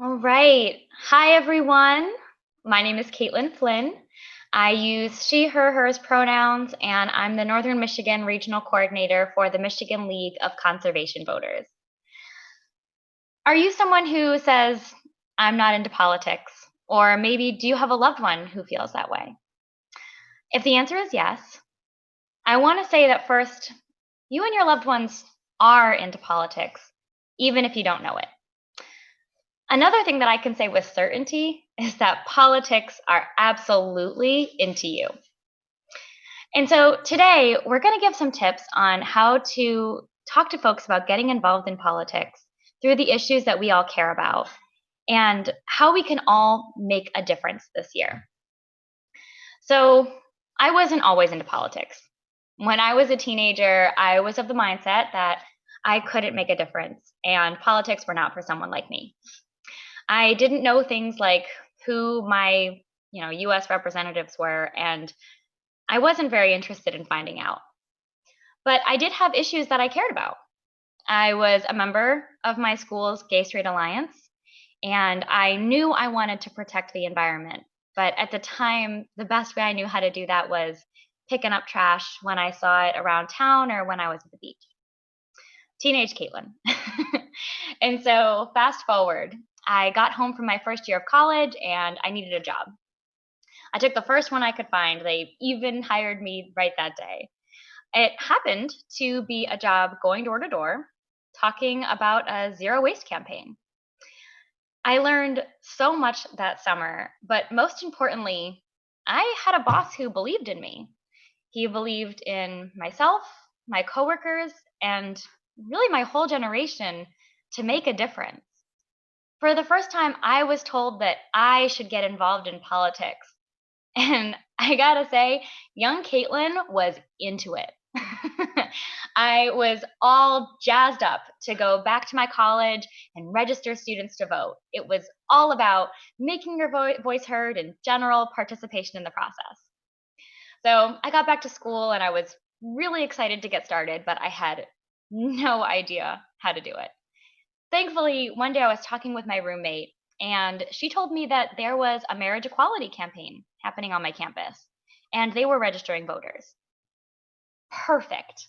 All right. Hi, everyone. My name is Kaitlyn Flynn. I use she, her, hers pronouns, and I'm the Northern Michigan Regional Coordinator for the Michigan League of Conservation Voters. Are you someone who says, I'm not into politics? Or maybe do you have a loved one who feels that way? If the answer is yes, I want to say that first, you and your loved ones are into politics, even if you don't know it. Another thing that I can say with certainty is that politics are absolutely into you. And so today we're going to give some tips on how to talk to folks about getting involved in politics through the issues that we all care about and how we can all make a difference this year. So I wasn't always into politics. When I was a teenager, I was of the mindset that I couldn't make a difference and politics were not for someone like me. I didn't know things like who my, US representatives were, and I wasn't very interested in finding out. But I did have issues that I cared about. I was a member of my school's Gay Straight Alliance, and I knew I wanted to protect the environment. But at the time, the best way I knew how to do that was picking up trash when I saw it around town or when I was at the beach. Teenage Kaitlyn. And so fast forward, I got home from my first year of college and I needed a job. I took the first one I could find. They even hired me right that day. It happened to be a job going door to door, talking about a zero waste campaign. I learned so much that summer, but most importantly, I had a boss who believed in me. He believed in myself, my coworkers, and really my whole generation to make a difference. For the first time, I was told that I should get involved in politics. And I gotta say, young Kaitlyn was into it. I was all jazzed up to go back to my college and register students to vote. It was all about making your voice heard and general participation in the process. So I got back to school and I was really excited to get started, but I had no idea how to do it. Thankfully, one day I was talking with my roommate, and she told me that there was a marriage equality campaign happening on my campus, and they were registering voters. Perfect.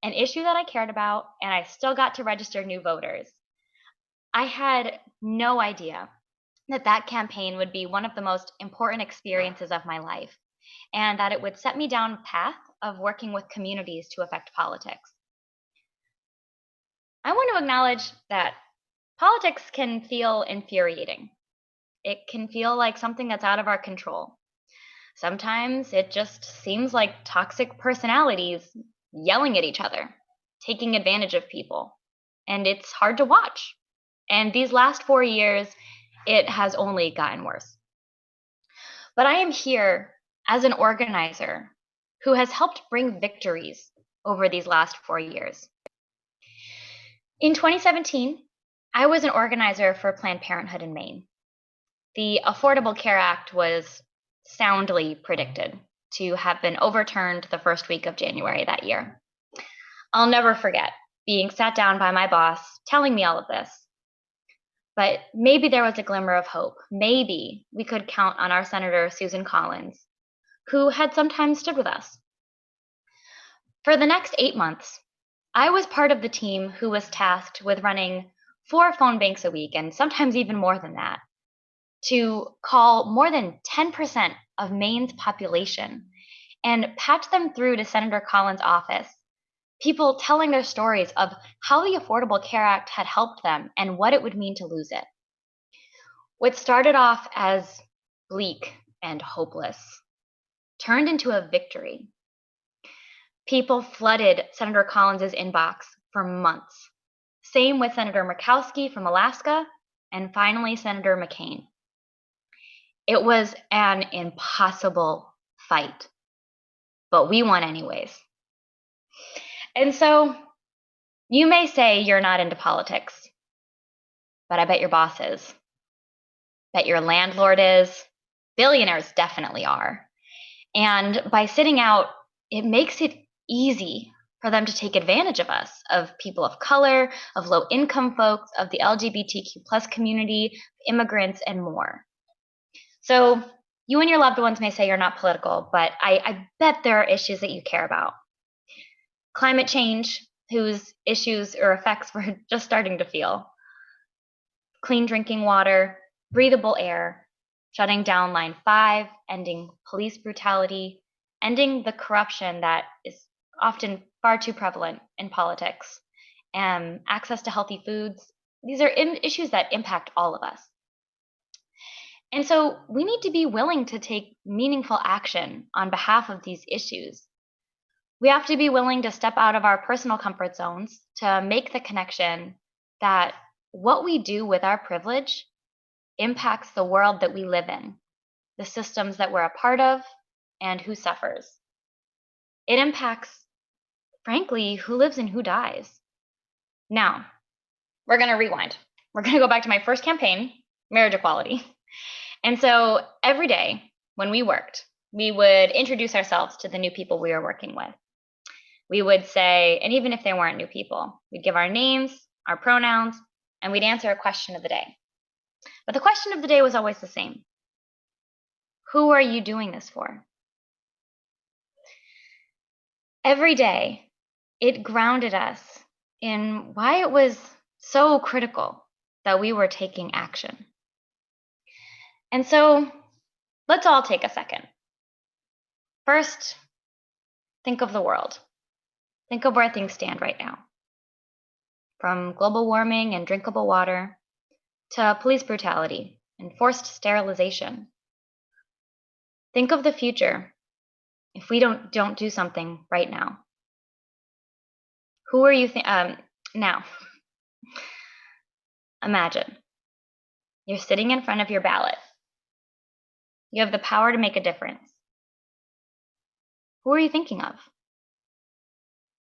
An issue that I cared about, and I still got to register new voters. I had no idea that that campaign would be one of the most important experiences of my life, and that it would set me down a path of working with communities to affect politics. I want to acknowledge that politics can feel infuriating. It can feel like something that's out of our control. Sometimes it just seems like toxic personalities yelling at each other, taking advantage of people, and it's hard to watch. And these last 4 years, it has only gotten worse. But I am here as an organizer who has helped bring victories over these last 4 years. In 2017, I was an organizer for Planned Parenthood in Maine. The Affordable Care Act was soundly predicted to have been overturned the first week of January that year. I'll never forget being sat down by my boss telling me all of this. But maybe there was a glimmer of hope. Maybe we could count on our Senator Susan Collins, who had sometimes stood with us. For the next 8 months, I was part of the team who was tasked with running 4 phone banks a week, and sometimes even more than that, to call more than 10% of Maine's population and patch them through to Senator Collins' office. People telling their stories of how the Affordable Care Act had helped them and what it would mean to lose it. What started off as bleak and hopeless turned into a victory. People flooded Senator Collins' inbox for months. Same with Senator Murkowski from Alaska, and finally Senator McCain. It was an impossible fight, but we won anyways. And so you may say you're not into politics, but I bet your boss is. Bet your landlord is. Billionaires definitely are. And by sitting out, it makes it easy for them to take advantage of us, of people of color, of low-income folks, of the LGBTQ plus community, immigrants, and more. So you and your loved ones may say you're not political, but I bet there are issues that you care about. Climate change, whose issues or effects we're just starting to feel. Clean drinking water, breathable air, shutting down Line 5, ending police brutality, ending the corruption that is often far too prevalent in politics, and access to healthy foods. These are issues that impact all of us. And so we need to be willing to take meaningful action on behalf of these issues. We have to be willing to step out of our personal comfort zones to make the connection that what we do with our privilege impacts the world that we live in, the systems that we're a part of, and who suffers. It impacts, frankly, who lives and who dies. Now, we're going to rewind. We're going to go back to my first campaign, marriage equality. And so every day when we worked, we would introduce ourselves to the new people we were working with. We would say, and even if they weren't new people, we'd give our names, our pronouns, and we'd answer a question of the day. But the question of the day was always the same. Who are you doing this for? Every day, it grounded us in why it was so critical that we were taking action. And so let's all take a second. First, think of the world. Think of where things stand right now. From global warming and drinkable water to police brutality and forced sterilization. Think of the future if we don't do something right now. Who are you now? Imagine you're sitting in front of your ballot. You have the power to make a difference. Who are you thinking of?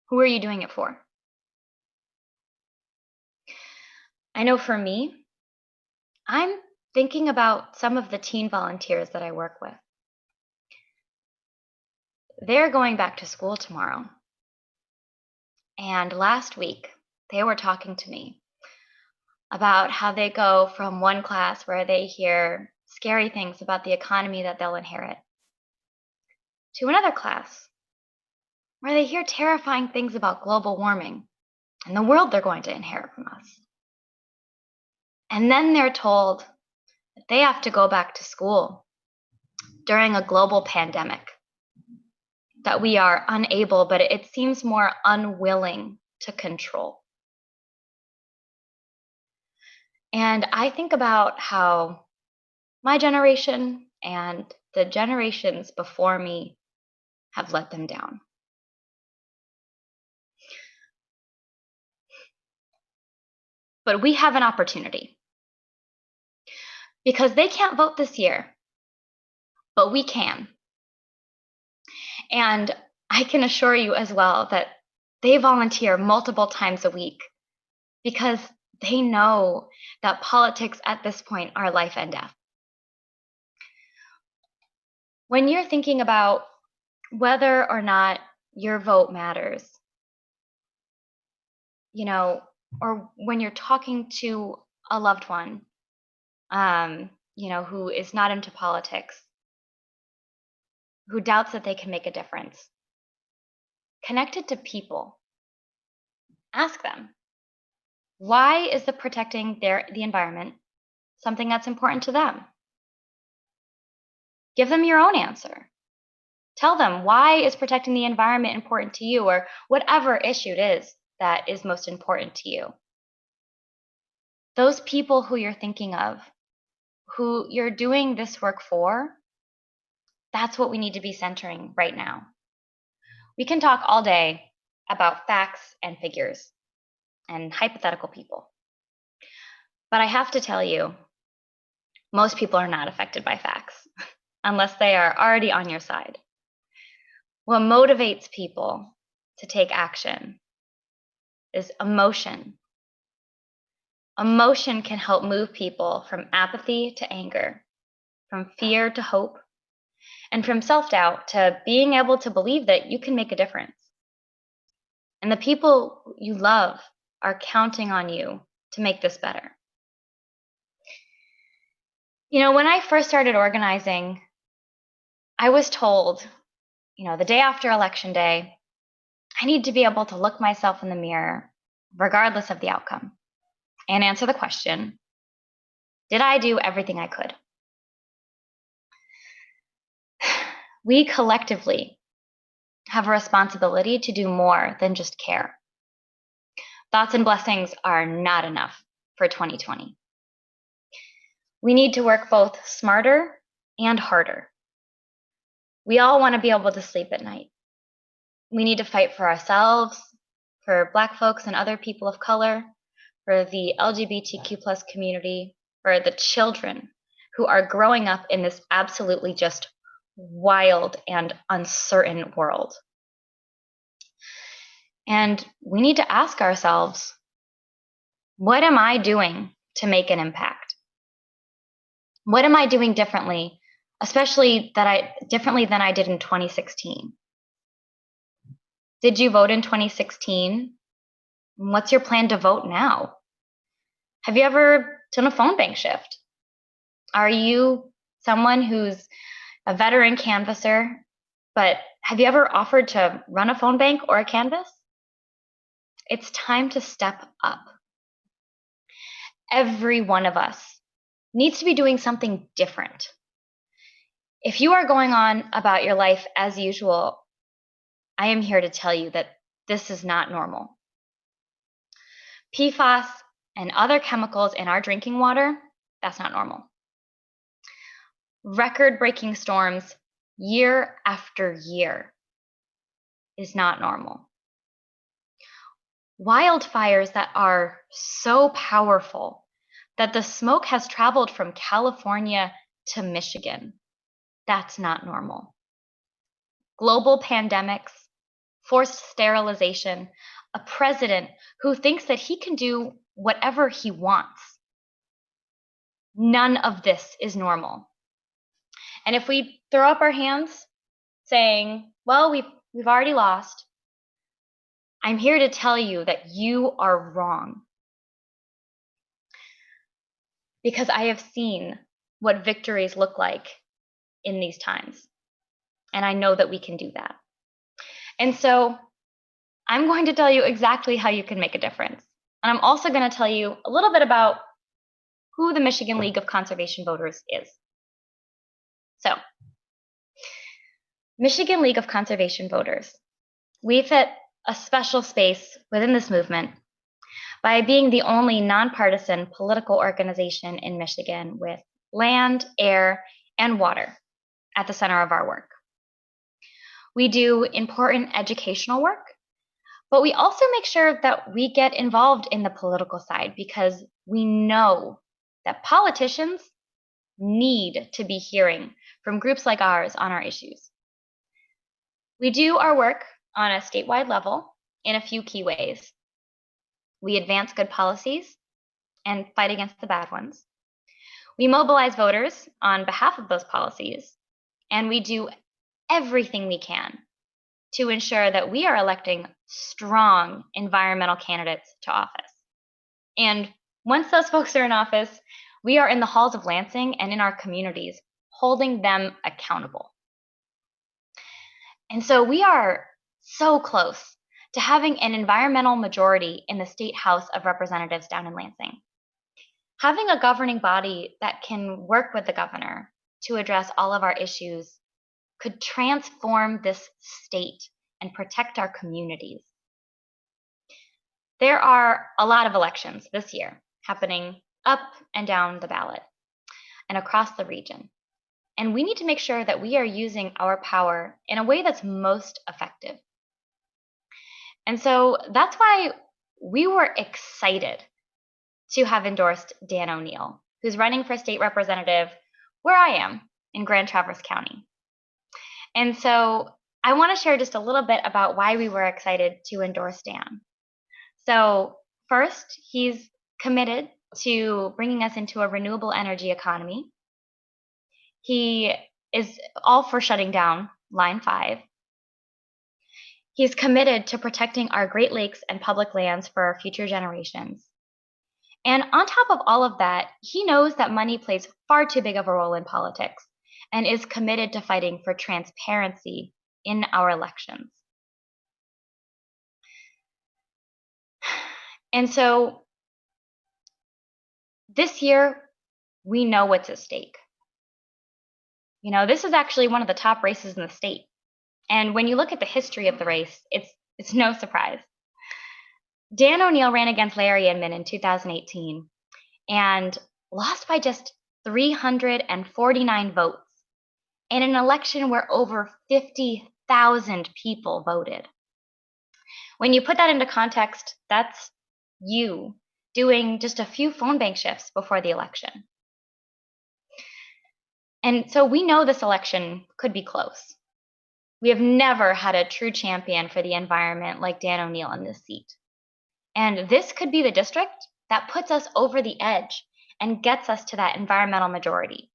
Who are you doing it for? I know for me, I'm thinking about some of the teen volunteers that I work with. They're going back to school tomorrow. And last week, they were talking to me about how they go from one class where they hear scary things about the economy that they'll inherit to another class where they hear terrifying things about global warming and the world they're going to inherit from us. And then they're told that they have to go back to school during a global pandemic that we are unable, but it seems more unwilling to control. And I think about how my generation and the generations before me have let them down. But we have an opportunity because they can't vote this year, but we can. And I can assure you as well that they volunteer multiple times a week because they know that politics at this point are life and death. When you're thinking about whether or not your vote matters, or when you're talking to a loved one, who is not into politics, who doubts that they can make a difference, connected to people, ask them, why is the protecting the environment something that's important to them? Give them your own answer. Tell them, why is protecting the environment important to you, or whatever issue it is that is most important to you. Those people who you're thinking of, who you're doing this work for, that's what we need to be centering right now. We can talk all day about facts and figures and hypothetical people. But I have to tell you, most people are not affected by facts unless they are already on your side. What motivates people to take action is emotion. Emotion can help move people from apathy to anger, from fear to hope, and from self-doubt to being able to believe that you can make a difference. And the people you love are counting on you to make this better. When I first started organizing, I was told, the day after Election Day, I need to be able to look myself in the mirror, regardless of the outcome, and answer the question, did I do everything I could? We collectively have a responsibility to do more than just care. Thoughts and blessings are not enough for 2020. We need to work both smarter and harder. We all want to be able to sleep at night. We need to fight for ourselves, for Black folks and other people of color, for the LGBTQ plus community, for the children who are growing up in this absolutely just wild and uncertain world. And we need to ask ourselves, what am I doing to make an impact? What am I doing differently, especially differently than I did in 2016? Did you vote in 2016? What's your plan to vote now? Have you ever done a phone bank shift? Are you someone who's a veteran canvasser, but have you ever offered to run a phone bank or a canvas? It's time to step up. Every one of us needs to be doing something different. If you are going on about your life as usual, I am here to tell you that this is not normal. PFAS and other chemicals in our drinking water, that's not normal. Record-breaking storms year after year is not normal. Wildfires that are so powerful that the smoke has traveled from California to Michigan, that's not normal. Global pandemics, forced sterilization, a president who thinks that he can do whatever he wants. None of this is normal. And if we throw up our hands saying, well, we've already lost, I'm here to tell you that you are wrong. Because I have seen what victories look like in these times. And I know that we can do that. And so I'm going to tell you exactly how you can make a difference. And I'm also going to tell you a little bit about who the Michigan League of Conservation Voters is. So, Michigan League of Conservation Voters. We've hit a special space within this movement by being the only nonpartisan political organization in Michigan with land, air, and water at the center of our work. We do important educational work, but we also make sure that we get involved in the political side because we know that politicians need to be hearing from groups like ours on our issues. We do our work on a statewide level in a few key ways. We advance good policies and fight against the bad ones. We mobilize voters on behalf of those policies, and we do everything we can to ensure that we are electing strong environmental candidates to office. And once those folks are in office, we are in the halls of Lansing and in our communities, holding them accountable. And so we are so close to having an environmental majority in the State House of Representatives down in Lansing. Having a governing body that can work with the governor to address all of our issues could transform this state and protect our communities. There are a lot of elections this year happening up and down the ballot and across the region. And we need to make sure that we are using our power in a way that's most effective. And so that's why we were excited to have endorsed Dan O'Neill, who's running for state representative where I am in Grand Traverse County. And so I want to share just a little bit about why we were excited to endorse Dan. So first, he's committed to bringing us into a renewable energy economy. He is all for shutting down Line 5. He's committed to protecting our Great Lakes and public lands for our future generations. And on top of all of that, he knows that money plays far too big of a role in politics and is committed to fighting for transparency in our elections. And so this year, we know what's at stake. This is actually one of the top races in the state. And when you look at the history of the race, it's no surprise. Dan O'Neill ran against Larry Inman in 2018 and lost by just 349 votes in an election where over 50,000 people voted. When you put that into context, that's you doing just a few phone bank shifts before the election. And so we know this election could be close. We have never had a true champion for the environment like Dan O'Neill in this seat. And this could be the district that puts us over the edge and gets us to that environmental majority.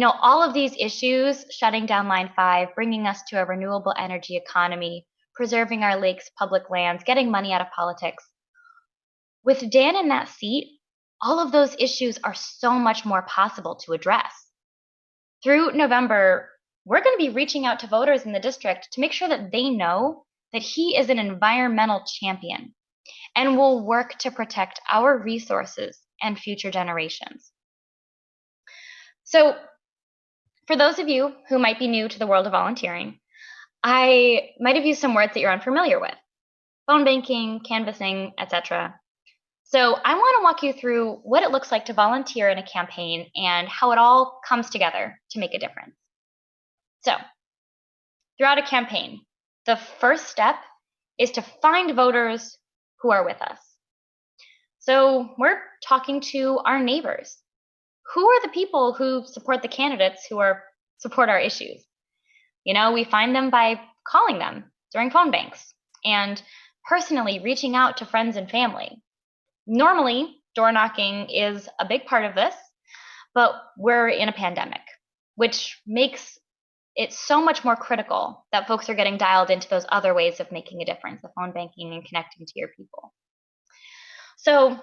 All of these issues, shutting down Line 5, bringing us to a renewable energy economy, preserving our lakes, public lands, getting money out of politics. With Dan in that seat, all of those issues are so much more possible to address. Through November, we're going to be reaching out to voters in the district to make sure that they know that he is an environmental champion and will work to protect our resources and future generations. So, for those of you who might be new to the world of volunteering, I might have used some words that you're unfamiliar with: phone banking, canvassing, etc. So I want to walk you through what it looks like to volunteer in a campaign and how it all comes together to make a difference. So, throughout a campaign, the first step is to find voters who are with us. So we're talking to our neighbors. Who are the people who support the candidates who support our issues? We find them by calling them during phone banks and personally reaching out to friends and family. Normally, door knocking is a big part of this, but we're in a pandemic, which makes it so much more critical that folks are getting dialed into those other ways of making a difference, the phone banking and connecting to your people. So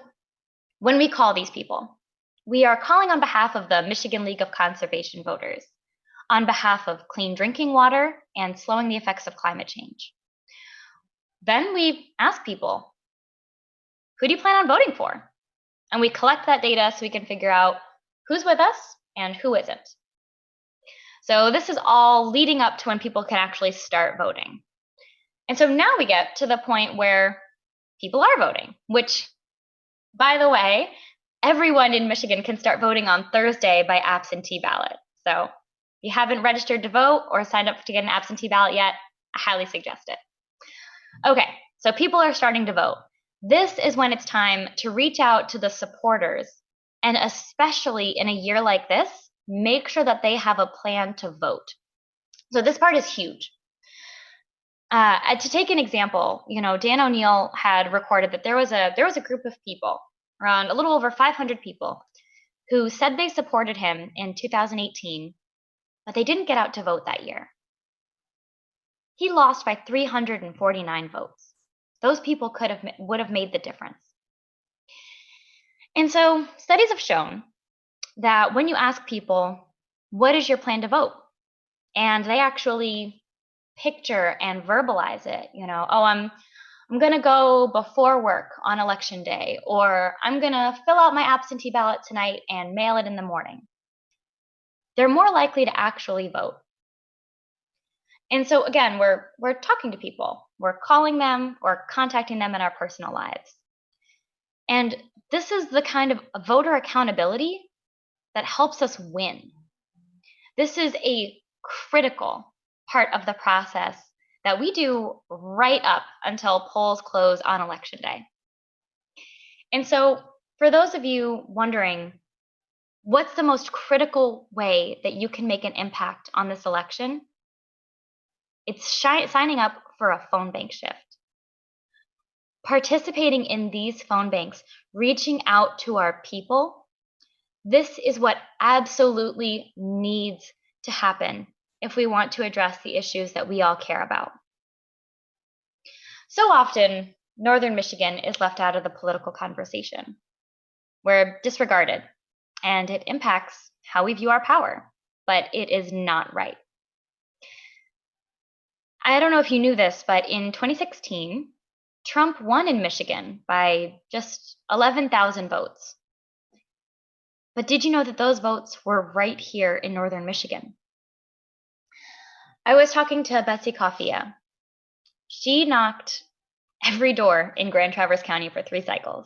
when we call these people, we are calling on behalf of the Michigan League of Conservation Voters, on behalf of clean drinking water and slowing the effects of climate change. Then we ask people, who do you plan on voting for? And we collect that data so we can figure out who's with us and who isn't. So this is all leading up to when people can actually start voting. And so now we get to the point where people are voting, which, by the way, everyone in Michigan can start voting on Thursday by absentee ballot. So if you haven't registered to vote or signed up to get an absentee ballot yet, I highly suggest it. Okay, so people are starting to vote. This is when it's time to reach out to the supporters, and especially in a year like this, make sure that they have a plan to vote. So this part is huge. To take an example, Dan O'Neill had recorded that there was a group of people, around a little over 500 people, who said they supported him in 2018, but they didn't get out to vote that year. He lost by 349 votes. Those people would have made the difference. And so studies have shown that when you ask people, what is your plan to vote? And they actually picture and verbalize it, I'm going to go before work on election day, or I'm going to fill out my absentee ballot tonight and mail it in the morning. They're more likely to actually vote. And so again, we're talking to people, we're calling them or contacting them in our personal lives. And this is the kind of voter accountability that helps us win. This is a critical part of the process that we do right up until polls close on election day. And so for those of you wondering, what's the most critical way that you can make an impact on this election? It's signing up for a phone bank shift. Participating in these phone banks, reaching out to our people, this is what absolutely needs to happen if we want to address the issues that we all care about. So often, Northern Michigan is left out of the political conversation. We're disregarded, and it impacts how we view our power, but it is not right. I don't know if you knew this, but in 2016, Trump won in Michigan by just 11,000 votes. But did you know that those votes were right here in Northern Michigan? I was talking to Betsy Coffia. She knocked every door in Grand Traverse County for 3 cycles.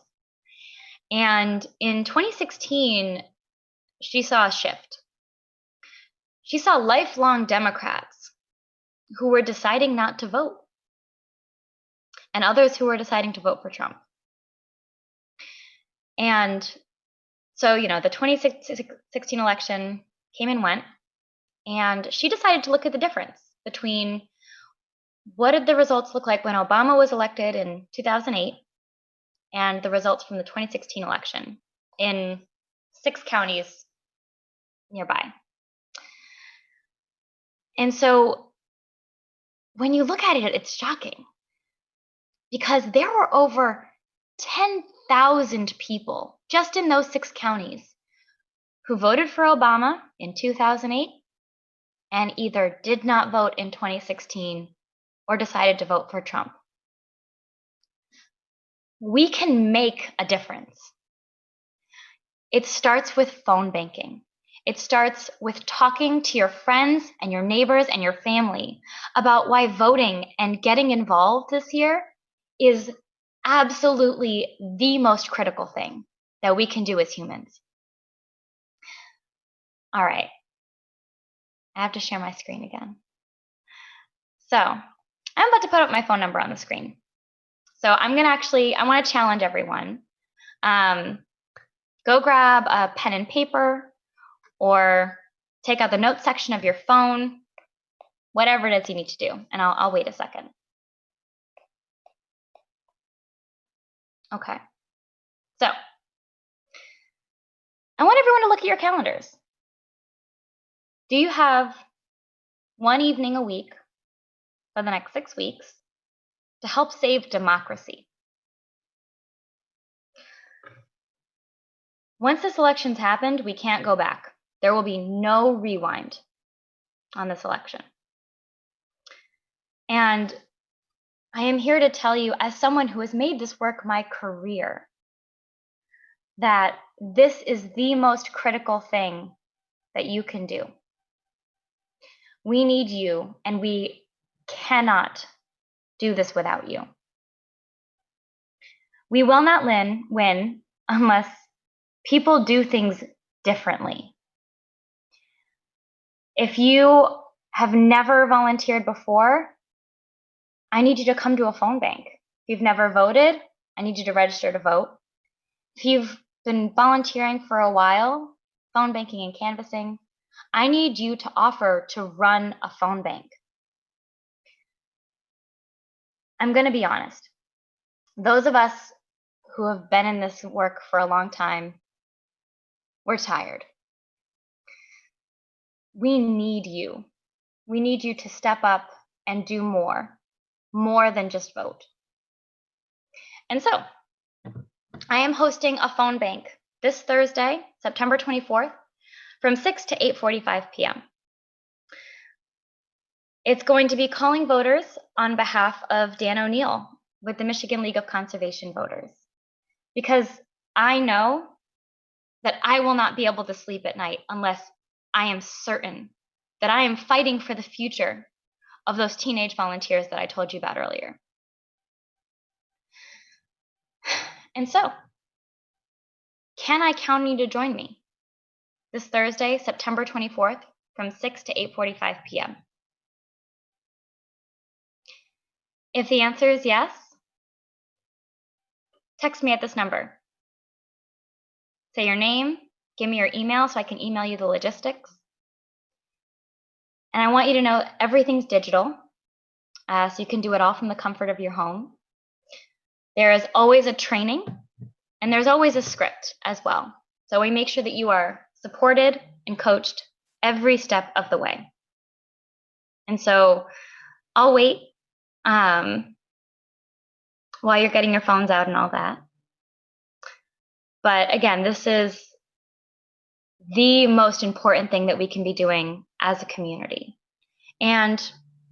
And in 2016, she saw a shift. She saw lifelong Democrats who were deciding not to vote, and others who were deciding to vote for Trump. And so, the 2016 election came and went, and she decided to look at the difference between what did the results look like when Obama was elected in 2008 and the results from the 2016 election in 6 counties nearby. And so when you look at it, it's shocking because there were over 10,000 people just in those 6 counties who voted for Obama in 2008 and either did not vote in 2016 or decided to vote for Trump. We can make a difference. It starts with phone banking. It starts with talking to your friends and your neighbors and your family about why voting and getting involved this year is absolutely the most critical thing that we can do as humans. All right. I have to share my screen again. So I'm about to put up my phone number on the screen. So I want to challenge everyone. Go grab a pen and paper or take out the notes section of your phone, whatever it is you need to do. And I'll wait a second. Okay. So I want everyone to look at your calendars. Do you have one evening a week for the next 6 weeks to help save democracy? Once this election's happened, we can't go back. There will be no rewind on this election. And I am here to tell you, as someone who has made this work my career, that this is the most critical thing that you can do. We need you, and we cannot do this without you. We will not win unless people do things differently. If you have never volunteered before, I need you to come to a phone bank. If you've never voted, I need you to register to vote. If you've been volunteering for a while, phone banking and canvassing, I need you to offer to run a phone bank. I'm going to be honest. Those of us who have been in this work for a long time, we're tired. We need you. We need you to step up and do more than just vote. And so, I am hosting a phone bank this Thursday, September 24th, from 6 to 8:45 p.m. It's going to be calling voters on behalf of Dan O'Neill with the Michigan League of Conservation Voters, because I know that I will not be able to sleep at night unless I am certain that I am fighting for the future of those teenage volunteers that I told you about earlier. And so, can I count on you to join me this Thursday, September 24th, from 6 to 8:45 p.m.? If the answer is yes, text me at this number. Say your name, give me your email so I can email you the logistics. And I want you to know everything's digital, so you can do it all from the comfort of your home. There is always a training, and there's always a script as well. So we make sure that you are supported and coached every step of the way. And so I'll wait. while you're getting your phones out and all that. But again, this is the most important thing that we can be doing as a community. And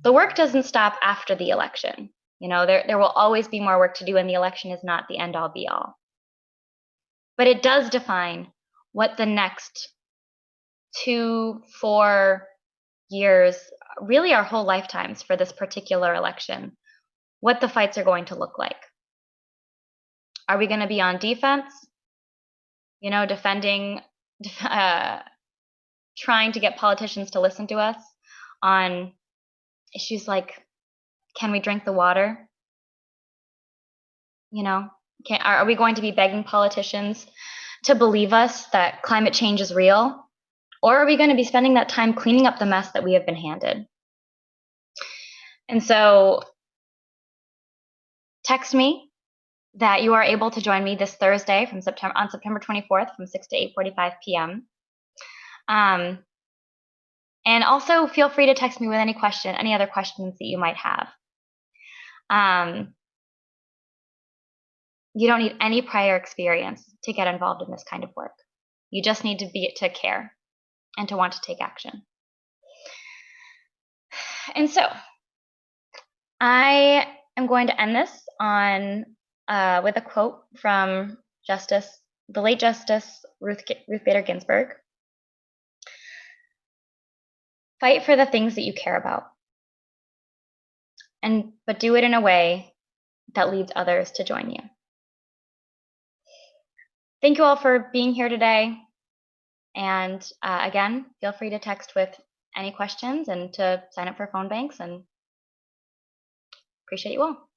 the work doesn't stop after the election. There will always be more work to do, and the election is not the end all be all. But it does define what the next 2-4 years, really our whole lifetimes for this particular election, what the fights are going to look like. Are we going to be on defense? Defending, trying to get politicians to listen to us on issues like, can we drink the water? Are we going to be begging politicians to believe us that climate change is real? Or are we going to be spending that time cleaning up the mess that we have been handed? And so text me that you are able to join me this Thursday on September 24th from 6 to 8:45 p.m. And also feel free to text me with any other questions that you might have. You don't need any prior experience to get involved in this kind of work. You just need to care and to want to take action. And so I am going to end this with a quote from the late Justice Ruth Bader Ginsburg. Fight for the things that you care about, but do it in a way that leads others to join you. Thank you all for being here today. And again, feel free to text with any questions and to sign up for phone banks, and appreciate you all.